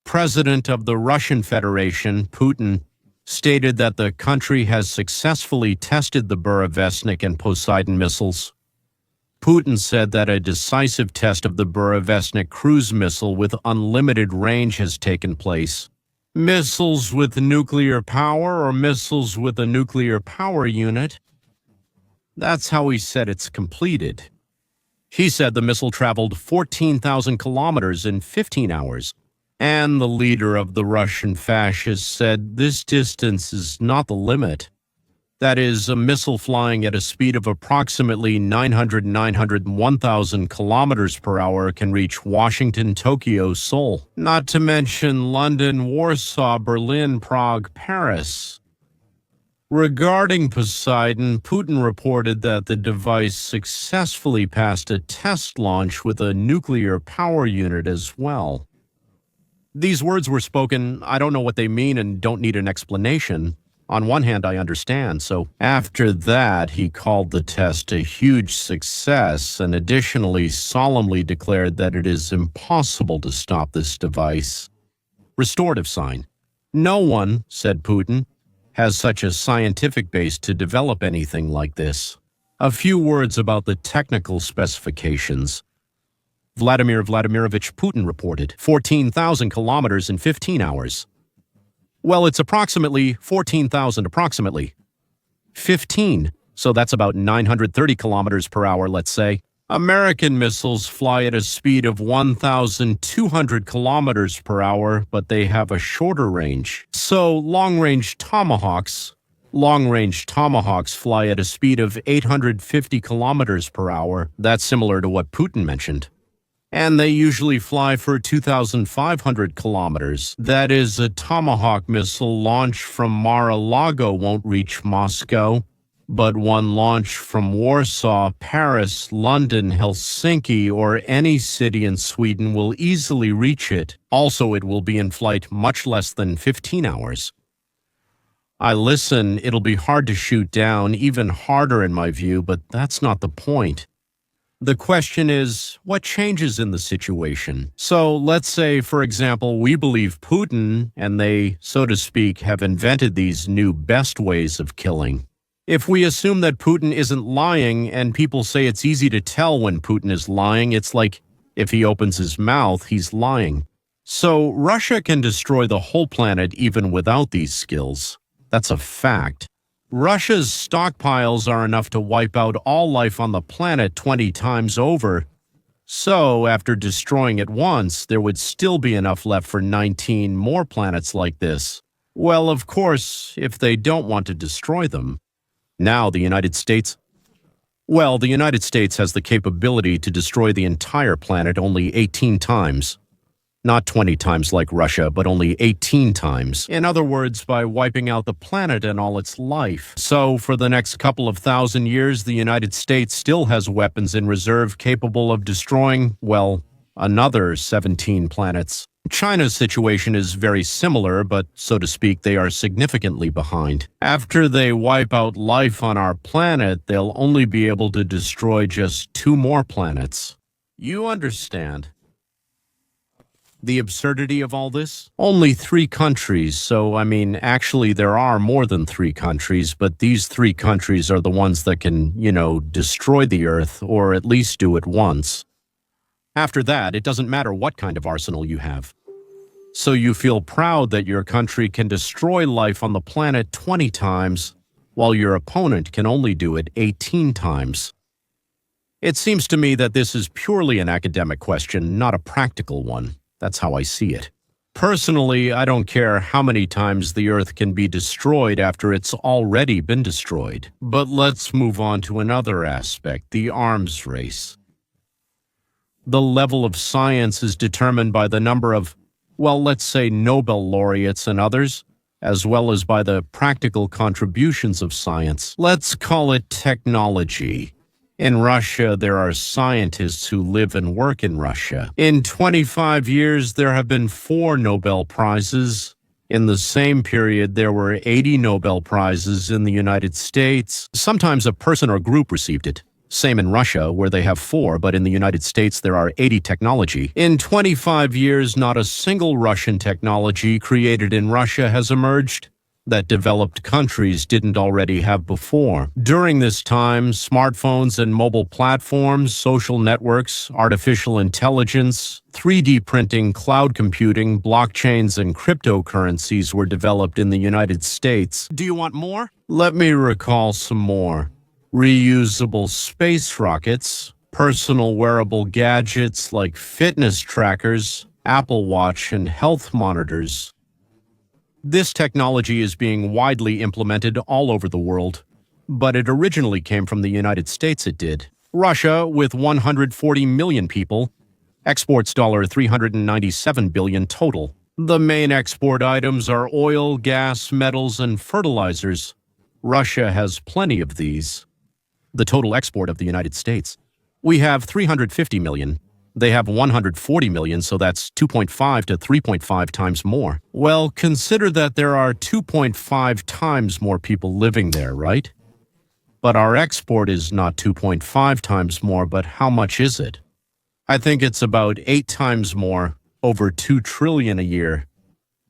President of the Russian Federation, Putin, stated that the country has successfully tested the Burevestnik and Poseidon missiles. Putin said that a decisive test of the Burevestnik cruise missile with unlimited range has taken place. Missiles with nuclear power or missiles with a nuclear power unit? That's how he said it's completed. He said the missile traveled 14,000 kilometers in 15 hours. And the leader of the Russian fascists said this distance is not the limit. That is, a missile flying at a speed of approximately 1,000 kilometers per hour can reach Washington, Tokyo, Seoul, not to mention London, Warsaw, Berlin, Prague, Paris. Regarding Poseidon, Putin reported that the device successfully passed a test launch with a nuclear power unit as well. These words were spoken, I don't know what they mean and don't need an explanation. On one hand, I understand, so after that, he called the test a huge success and additionally solemnly declared that it is impossible to stop this device. Restorative sign. No one, said Putin, has such a scientific base to develop anything like this. A few words about the technical specifications. Vladimir Vladimirovich Putin reported 14,000 kilometers in 15 hours. Well, it's approximately 14,000 approximately. 15, so that's about 930 kilometers per hour, let's say. American missiles fly at a speed of 1,200 kilometers per hour, but they have a shorter range. So long-range Tomahawks fly at a speed of 850 kilometers per hour. That's similar to what Putin mentioned. And they usually fly for 2,500 kilometers. That is, a Tomahawk missile launched from Mar-a-Lago won't reach Moscow, but one launched from Warsaw, Paris, London, Helsinki, or any city in Sweden will easily reach it. Also, it will be in flight much less than 15 hours. It'll be hard to shoot down, even harder in my view, but that's not the point. The question is, what changes in the situation? So let's say, for example, we believe Putin, and they, so to speak, have invented these new best ways of killing. If we assume that Putin isn't lying, and people say it's easy to tell when Putin is lying, it's like if he opens his mouth, he's lying. So Russia can destroy the whole planet even without these skills. That's a fact. Russia's stockpiles are enough to wipe out all life on the planet 20 times over. So, after destroying it once, there would still be enough left for 19 more planets like this. Well, of course, if they don't want to destroy them. Now, the United States has the capability to destroy the entire planet only 18 times. Not 20 times like Russia, but only 18 times. In other words, by wiping out the planet and all its life. So, for the next couple of thousand years, the United States still has weapons in reserve capable of destroying, well, another 17 planets. China's situation is very similar, but, so to speak, they are significantly behind. After they wipe out life on our planet, they'll only be able to destroy just 2 more planets. You understand the absurdity of all this? Only 3 countries, so actually there are more than 3 countries, but these 3 countries are the ones that can, destroy the Earth, or at least do it once. After that, it doesn't matter what kind of arsenal you have. So you feel proud that your country can destroy life on the planet 20 times, while your opponent can only do it 18 times. It seems to me that this is purely an academic question, not a practical one. That's how I see it. Personally, I don't care how many times the Earth can be destroyed after it's already been destroyed. But let's move on to another aspect, the arms race. The level of science is determined by the number of, let's say Nobel laureates and others, as well as by the practical contributions of science. Let's call it technology. In Russia, there are scientists who live and work in Russia. In 25 years, there have been 4 Nobel Prizes. In the same period, there were 80 Nobel Prizes in the United States. Sometimes a person or group received it. Same in Russia, where they have 4, but in the United States there are 80 technology. In 25 years, not a single Russian technology created in Russia has emerged that developed countries didn't already have before. During this time, smartphones and mobile platforms, social networks, artificial intelligence, 3D printing, cloud computing, blockchains, and cryptocurrencies were developed in the United States. Do you want more? Let me recall some more. Reusable space rockets, personal wearable gadgets like fitness trackers, Apple Watch, and health monitors. This technology is being widely implemented all over the world, but it originally came from the United States. It did. Russia, with 140 million people, exports $397 billion total. The main export items are oil, gas, metals, and fertilizers. Russia has plenty of these. The total export of the United States. We have 350 million. They have 140 million, so that's 2.5 to 3.5 times more. Well, consider that there are 2.5 times more people living there, right? But our export is not 2.5 times more, but how much is it? I think it's about 8 times more, over 2 trillion a year.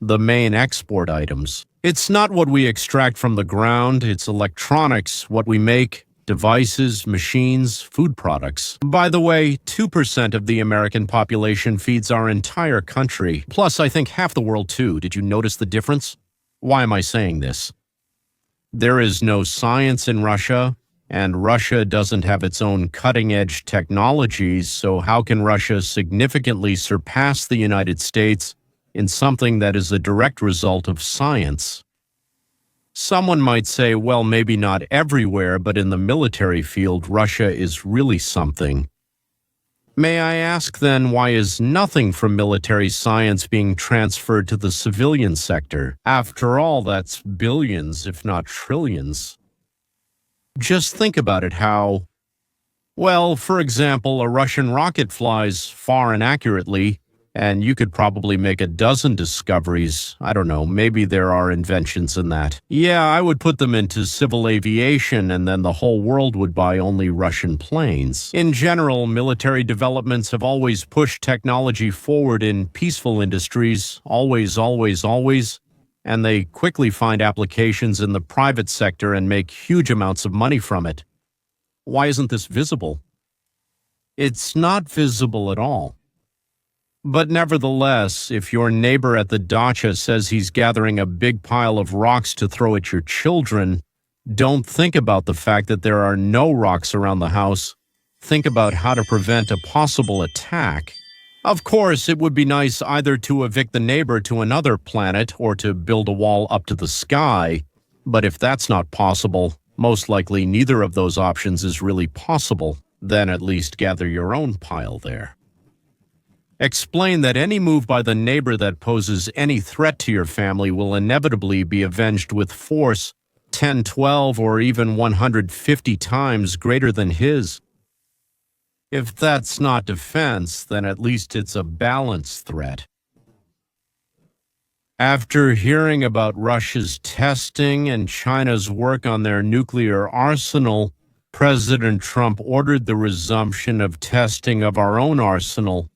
The main export items. It's not what we extract from the ground, it's electronics, what we make, devices, machines, food products. By the way, 2% of the American population feeds our entire country. Plus, I think half the world too. Did you notice the difference? Why am I saying this? There is no science in Russia, and Russia doesn't have its own cutting-edge technologies, so how can Russia significantly surpass the United States in something that is a direct result of science? Someone might say, well, maybe not everywhere, but in the military field, Russia is really something. May I ask then, why is nothing from military science being transferred to the civilian sector? After all, that's billions, if not trillions. Just think about it how, well, for example, a Russian rocket flies far and accurately, and you could probably make a dozen discoveries. I don't know, maybe there are inventions in that. Yeah, I would put them into civil aviation, and then the whole world would buy only Russian planes. In general, military developments have always pushed technology forward in peaceful industries, always, and they quickly find applications in the private sector and make huge amounts of money from it. Why isn't this visible? It's not visible at all. But nevertheless, if your neighbor at the dacha says he's gathering a big pile of rocks to throw at your children, don't think about the fact that there are no rocks around the house. Think about how to prevent a possible attack. Of course, it would be nice either to evict the neighbor to another planet or to build a wall up to the sky. But if that's not possible, most likely neither of those options is really possible. Then at least gather your own pile there. Explain that any move by the neighbor that poses any threat to your family will inevitably be avenged with force 10, 12, or even 150 times greater than his. If that's not defense, then at least it's a balanced threat. After hearing about Russia's testing and China's work on their nuclear arsenal, President Trump ordered the resumption of testing of our own arsenal.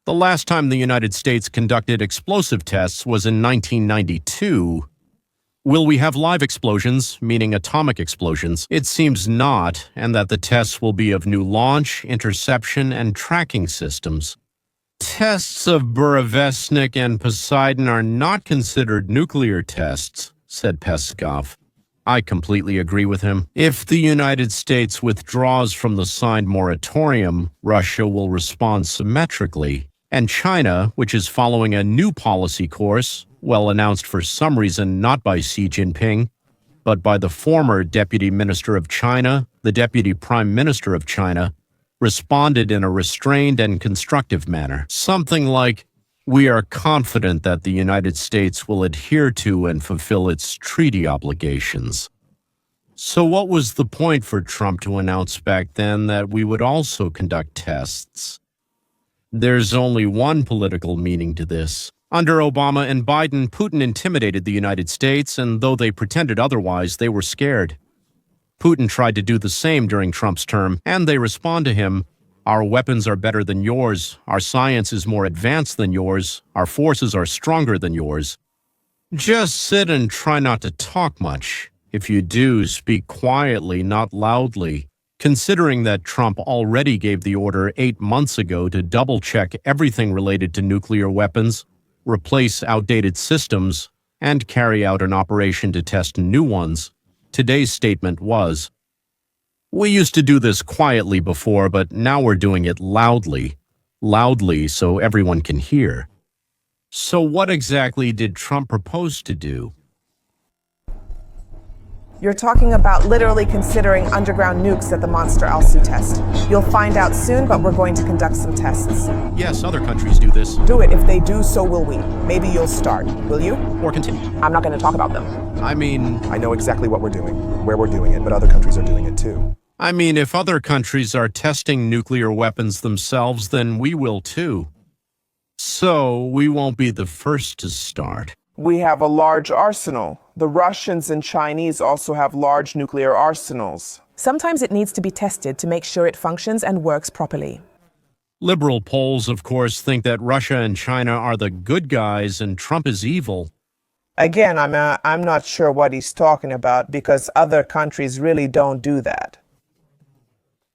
The last time the United States conducted explosive tests was in 1992. Will we have live explosions, meaning atomic explosions? It seems not, and that the tests will be of new launch, interception, and tracking systems. Tests of Burevestnik and Poseidon are not considered nuclear tests, said Peskov. I completely agree with him. If the United States withdraws from the signed moratorium, Russia will respond symmetrically. And China, which is following a new policy course, well announced for some reason not by Xi Jinping, but by the former Deputy Minister of China, the Deputy Prime Minister of China, responded in a restrained and constructive manner. Something like, we are confident that the United States will adhere to and fulfill its treaty obligations. So what was the point for Trump to announce back then that we would also conduct tests? There's only one political meaning to this. Under Obama and Biden, Putin intimidated the United States, and though they pretended otherwise, they were scared. Putin tried to do the same during Trump's term, and they respond to him, "Our weapons are better than yours. Our science is more advanced than yours. Our forces are stronger than yours." Just sit and try not to talk much. If you do, speak quietly, not loudly. Considering that Trump already gave the order 8 months ago to double-check everything related to nuclear weapons, replace outdated systems, and carry out an operation to test new ones, today's statement was, "We used to do this quietly before, but now we're doing it loudly. Loudly so everyone can hear." So what exactly did Trump propose to do? You're talking about literally considering underground nukes at the Monster Alsu test. You'll find out soon, but we're going to conduct some tests. Yes, other countries do this. Do it. If they do, so will we. Maybe you'll start. Will you? Or continue. I'm not going to talk about them. I know exactly what we're doing, where we're doing it, but other countries are doing it too. if other countries are testing nuclear weapons themselves, then we will too. So we won't be the first to start. We have a large arsenal. The Russians and Chinese also have large nuclear arsenals. Sometimes it needs to be tested to make sure it functions and works properly. Liberal Poles, of course, think that Russia and China are the good guys and Trump is evil. Again, I'm not sure what he's talking about because other countries really don't do that.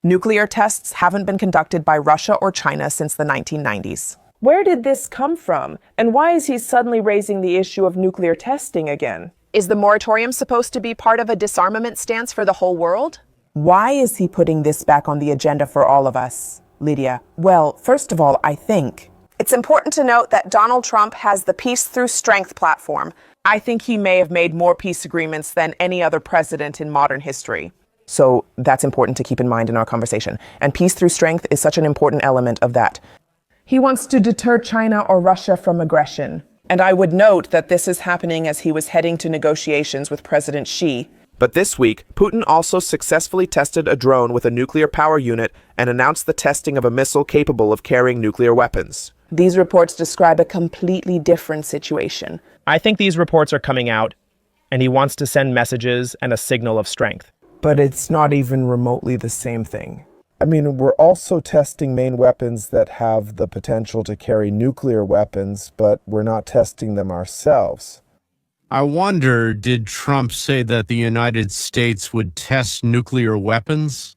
Nuclear tests haven't been conducted by Russia or China since the 1990s. Where did this come from? And why is he suddenly raising the issue of nuclear testing again? Is the moratorium supposed to be part of a disarmament stance for the whole world? Why is he putting this back on the agenda for all of us, Lydia? Well, first of all, I think it's important to note that Donald Trump has the Peace Through Strength platform. I think he may have made more peace agreements than any other president in modern history. So that's important to keep in mind in our conversation. And peace through strength is such an important element of that. He wants to deter China or Russia from aggression. And I would note that this is happening as he was heading to negotiations with President Xi. But this week, Putin also successfully tested a drone with a nuclear power unit and announced the testing of a missile capable of carrying nuclear weapons. These reports describe a completely different situation. I think these reports are coming out, and he wants to send messages and a signal of strength. But it's not even remotely the same thing. We're also testing main weapons that have the potential to carry nuclear weapons, but we're not testing them ourselves. I wonder, did Trump say that the United States would test nuclear weapons?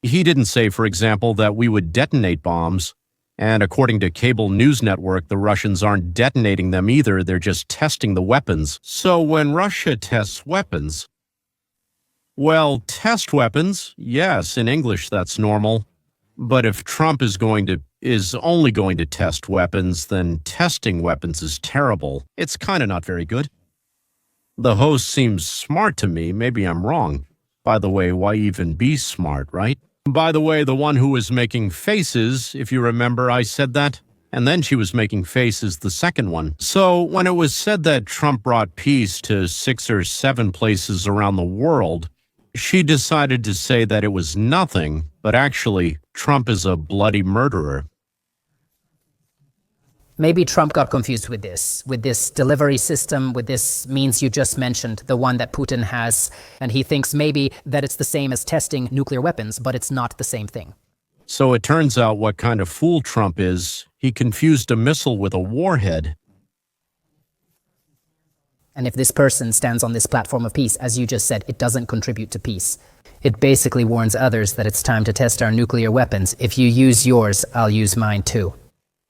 He didn't say, for example, that we would detonate bombs. And according to cable news network, the Russians aren't detonating them either, they're just testing the weapons. So when Russia tests weapons, well, test weapons, yes, in English that's normal. But if Trump is only going to test weapons, then testing weapons is terrible. It's kind of not very good. The host seems smart to me, maybe I'm wrong. By the way, why even be smart, right? By the way, the one who was making faces, if you remember, I said that. And then she was making faces the second one. So when it was said that Trump brought peace to 6 or 7 places around the world, she decided to say that it was nothing, but actually, Trump is a bloody murderer. Maybe Trump got confused with this delivery system, with this means you just mentioned, the one that Putin has, and he thinks maybe that it's the same as testing nuclear weapons, but it's not the same thing. So it turns out what kind of fool Trump is. He confused a missile with a warhead. And if this person stands on this platform of peace, as you just said, it doesn't contribute to peace. It basically warns others that it's time to test our nuclear weapons. If you use yours, I'll use mine too.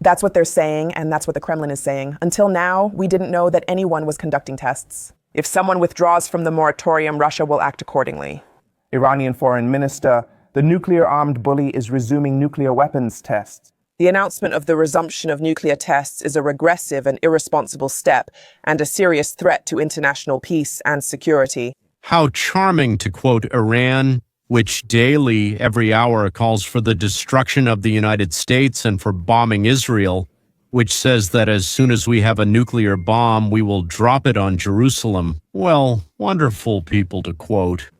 That's what they're saying, and that's what the Kremlin is saying. Until now, we didn't know that anyone was conducting tests. If someone withdraws from the moratorium, Russia will act accordingly. Iranian Foreign Minister, the nuclear-armed bully is resuming nuclear weapons tests. The announcement of the resumption of nuclear tests is a regressive and irresponsible step and a serious threat to international peace and security. How charming to quote Iran, which daily, every hour, calls for the destruction of the United States and for bombing Israel, which says that as soon as we have a nuclear bomb, we will drop it on Jerusalem. Well, wonderful people to quote.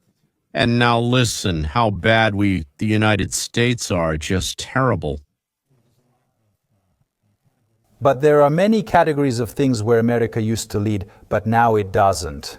And now listen, how bad the United States are, just terrible. But there are many categories of things where America used to lead, but now it doesn't.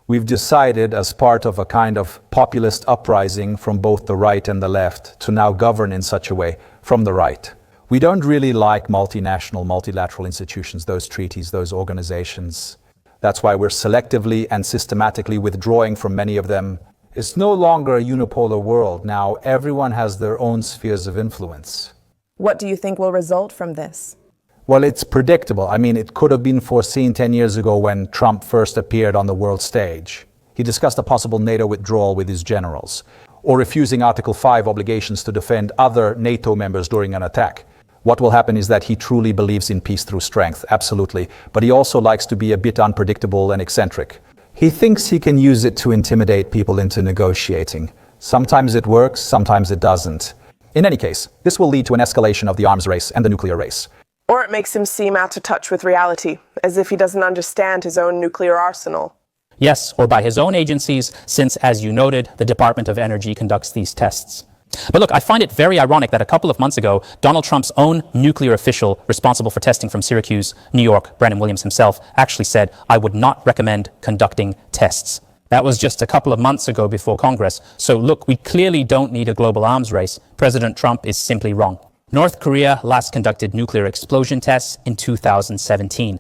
We've decided, as part of a kind of populist uprising from both the right and the left, to now govern in such a way from the right. We don't really like multinational, multilateral institutions, those treaties, those organizations. That's why we're selectively and systematically withdrawing from many of them. It's no longer a unipolar world. Now everyone has their own spheres of influence. What do you think will result from this? Well, it's predictable. I mean, it could have been foreseen 10 years ago when Trump first appeared on the world stage. He discussed a possible NATO withdrawal with his generals, or refusing Article 5 obligations to defend other NATO members during an attack. What will happen is that he truly believes in peace through strength, absolutely. But he also likes to be a bit unpredictable and eccentric. He thinks he can use it to intimidate people into negotiating. Sometimes it works, sometimes it doesn't. In any case, this will lead to an escalation of the arms race and the nuclear race. Or it makes him seem out of touch with reality, as if he doesn't understand his own nuclear arsenal. Yes, or by his own agencies, since, as you noted, the Department of Energy conducts these tests. But look, I find it very ironic that a couple of months ago, Donald Trump's own nuclear official responsible for testing from Syracuse, New York, Brennan Williams himself, actually said, "I would not recommend conducting tests." That was just a couple of months ago before Congress. So look, we clearly don't need a global arms race. President Trump is simply wrong. North Korea last conducted nuclear explosion tests in 2017.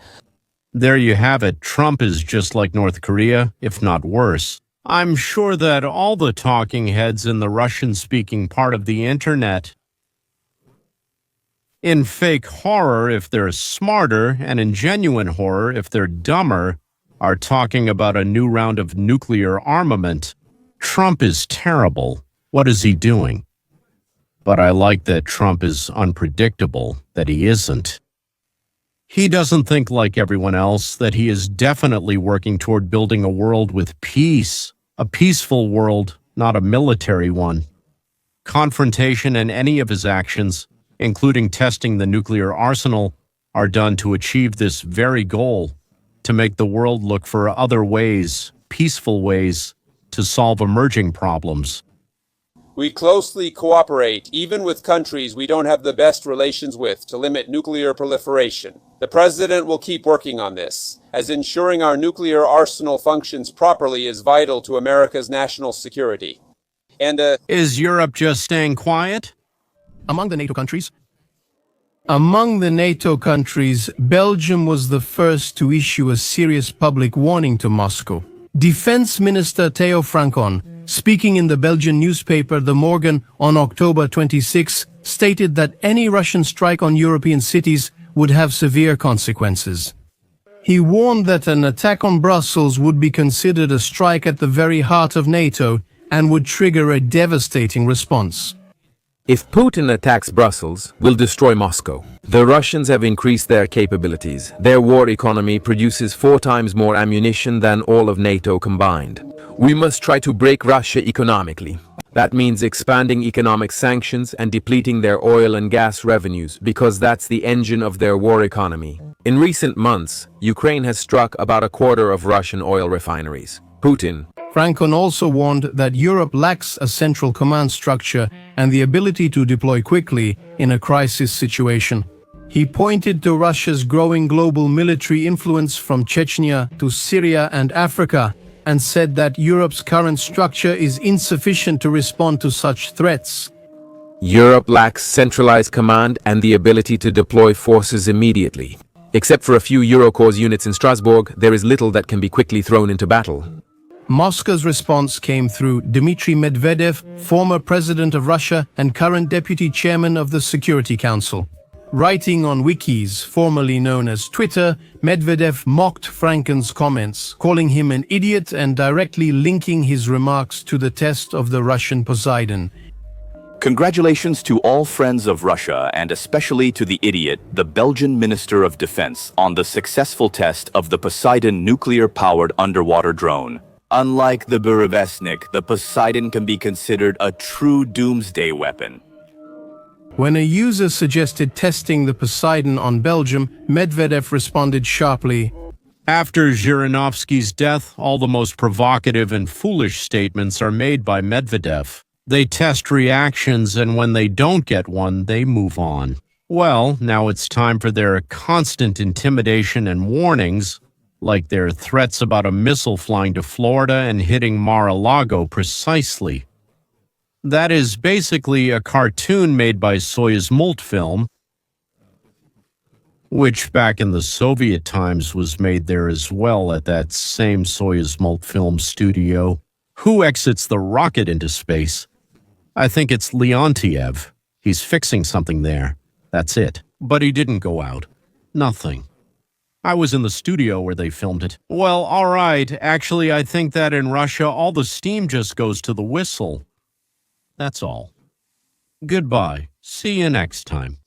There you have it. Trump is just like North Korea, if not worse. I'm sure that all the talking heads in the Russian-speaking part of the internet, in fake horror if they're smarter, and in genuine horror if they're dumber, are talking about a new round of nuclear armament. Trump is terrible. What is he doing? But I like that Trump is unpredictable, that he isn't. He doesn't think like everyone else, that he is definitely working toward building a world with peace, a peaceful world, not a military one. Confrontation and any of his actions, including testing the nuclear arsenal, are done to achieve this very goal, to make the world look for other ways, peaceful ways, to solve emerging problems. We closely cooperate, even with countries we don't have the best relations with, to limit nuclear proliferation. The President will keep working on this, as ensuring our nuclear arsenal functions properly is vital to America's national security. And Is Europe just staying quiet? Among the NATO countries, Belgium was the first to issue a serious public warning to Moscow. Defense Minister Theo Francon, speaking in the Belgian newspaper The Morgen on October 26, stated that any Russian strike on European cities would have severe consequences. He warned that an attack on Brussels would be considered a strike at the very heart of NATO and would trigger a devastating response. If Putin attacks Brussels, we'll destroy Moscow. The Russians have increased their capabilities. Their war economy produces 4 times more ammunition than all of NATO combined. We must try to break Russia economically. That means expanding economic sanctions and depleting their oil and gas revenues, because that's the engine of their war economy. In recent months, Ukraine has struck about a quarter of Russian oil refineries. Putin. Francon also warned that Europe lacks a central command structure and the ability to deploy quickly in a crisis situation. He pointed to Russia's growing global military influence from Chechnya to Syria and Africa, and said that Europe's current structure is insufficient to respond to such threats. Europe lacks centralized command and the ability to deploy forces immediately. Except for a few Eurocorps units in Strasbourg, there is little that can be quickly thrown into battle. Moscow's response came through Dmitry Medvedev, former president of Russia and current deputy chairman of the Security Council. Writing on Wikis, formerly known as Twitter, Medvedev mocked Francon's comments, calling him an idiot and directly linking his remarks to the test of the Russian Poseidon. Congratulations to all friends of Russia, and especially to the idiot, the Belgian Minister of Defense, on the successful test of the Poseidon nuclear-powered underwater drone. Unlike the Burevestnik, the Poseidon can be considered a true doomsday weapon. When a user suggested testing the Poseidon on Belgium, Medvedev responded sharply. After Zhirinovsky's death, all the most provocative and foolish statements are made by Medvedev. They test reactions, and when they don't get one, they move on. Well, now it's time for their constant intimidation and warnings Like their threats about a missile flying to Florida and hitting Mar-a-Lago precisely. That is basically a cartoon made by Soyuz Multfilm, which back in the Soviet times was made there as well at that same Soyuz Multfilm studio. Who exits the rocket into space? I think it's Leontiev. He's fixing something there. That's it. But he didn't go out. Nothing. I was in the studio where they filmed it. Well, all right. Actually, I think that in Russia, all the steam just goes to the whistle. That's all. Goodbye. See you next time.